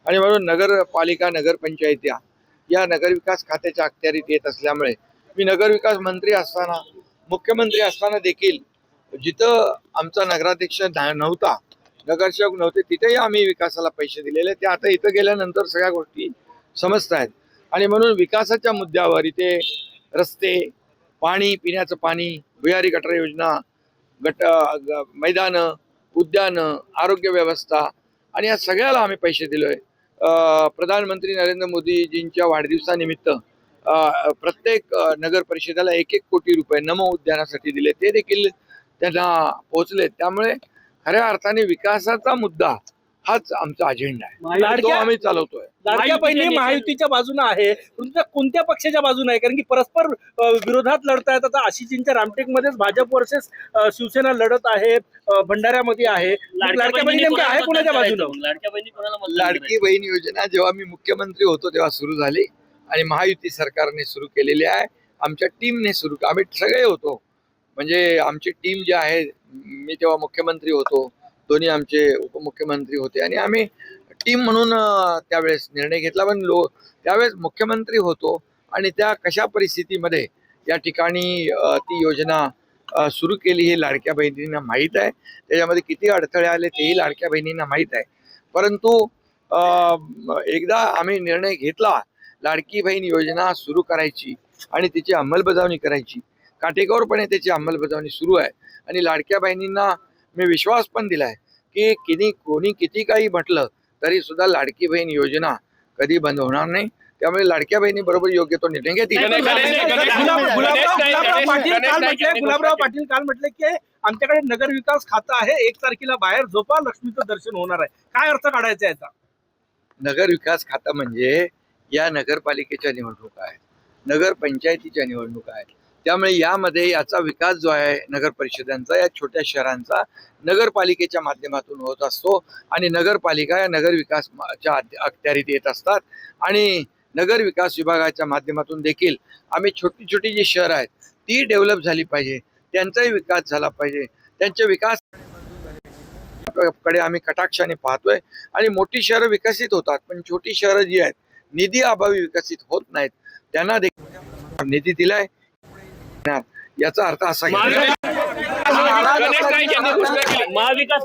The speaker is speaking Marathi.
आणि म्हणून नगरपालिका नगरपंचायती या नगरविकास खात्याच्या अखत्यारीत येत असल्यामुळे मी नगरविकास मंत्री असताना मुख्यमंत्री असताना देखील जिथं आमचा नगराध्यक्ष नव्हता, नगरसेवक नव्हते, तिथेही आम्ही विकासाला पैसे दिलेले. ते आता इथं गेल्यानंतर सगळ्या गोष्टी समजत आहेत. आणि म्हणून विकासाच्या मुद्द्यावर इथे रस्ते, पाणी, पिण्याचं पाणी, भुयारी गटार योजना, मैदानं, उद्यानं, आरोग्य व्यवस्था आणि या सगळ्याला आम्ही पैसे दिलोय. प्रधानमंत्री नरेंद्र मोदीजींच्या वाढदिवसानिमित्त प्रत्येक नगर परिषदेला 1-1 कोटी रुपये नमो उद्यानासाठी दिले, ते देखील त्यांना पोहोचले. त्यामुळे खऱ्या अर्थाने विकासाचा मुद्दा हाच आमचा अजेंडा आहे, तो आम्ही चालवतोय. लाडक्या बहिणी महायुतीच्या बाजूने आहे, कोणत्या पक्षाच्या बाजूने आहे? कारण की परस्पर विरोधात लढतायत. आता आशिषींच्या रामटेकमध्येच भाजप वर्सेस शिवसेना लढत आहे, भंडाऱ्यामध्ये आहे. लाडक्या बहिणी नेमक्या आहे कोणाच्या बाजूने? लाडकी बहीण योजना जेव्हा मी मुख्यमंत्री होतो तेव्हा सुरू झाली आणि महायुती सरकारने सुरू केलेली आहे. आमच्या टीमने सुरू, आम्ही सगळे होतो, म्हणजे आमची टीम जी आहे, मी तेव्हा मुख्यमंत्री होतो, दोन्ही आमचे उपमुख्यमंत्री होते आणि आम्ही टीम म्हणून त्यावेळेस निर्णय घेतला. पण त्यावेळेस मुख्यमंत्री होतो आणि त्या कशा परिस्थितीमध्ये या ठिकाणी ती योजना सुरू केली हे लाडक्या बहिणींना माहीत आहे. त्याच्यामध्ये किती अडथळे आले तेही लाडक्या बहिणींना माहीत आहे. परंतु एकदा आम्ही निर्णय घेतला लाडकी बहीण योजना सुरू करायची आणि तिची अंमलबजावणी करायची, काटेकोरपणे त्याची अंमलबजावणी सुरू आहे. आणि लाडक्या बहिणींना मी विश्वास पण दिलाय की कोणी किती काही म्हटलं तरी सुद्धा लाडकी बहीण योजना कधी बंद होणार नाही. त्यामुळे लाडक्या बहिणी बरोबर योग्य तो निर्णय घेतील. गुलाबराव पाटील काल म्हटले की आमच्याकडे नगर विकास खातं आहे, 1 तारखेला बाहेर झोपा, लक्ष्मीचं दर्शन होणार आहे. काय अर्थ काढायचा याचा? नगर विकास खातं म्हणजे या नगरपालिकेच्या निवडणुका आहेत, नगर पंचायतीच्या निवडणुका आहेत. त्यामुळे यामध्ये याचा विकास जो आहे नगर परिषदांचा, या छोट्या शहरांचा नगरपालिकेच्या माध्यमातून होत असतो आणि नगरपालिका या नगर विकासच्या अखत्यारीत येत असतात. आणि नगर विकास विभागाच्या माध्यमातून देखील आम्ही छोटी छोटी जी शहरं आहेत ती डेव्हलप झाली पाहिजे, त्यांचाही विकास झाला पाहिजे, त्यांचे विकास कडे आम्ही कटाक्षाने पाहतोय. आणि मोठी शहरं विकसित होतात, पण छोटी शहरं जी आहेत निधी अभावी विकसित होत नाहीत, त्यांना देखील निधी दिलाय. याचा अर्थ असा महाविकास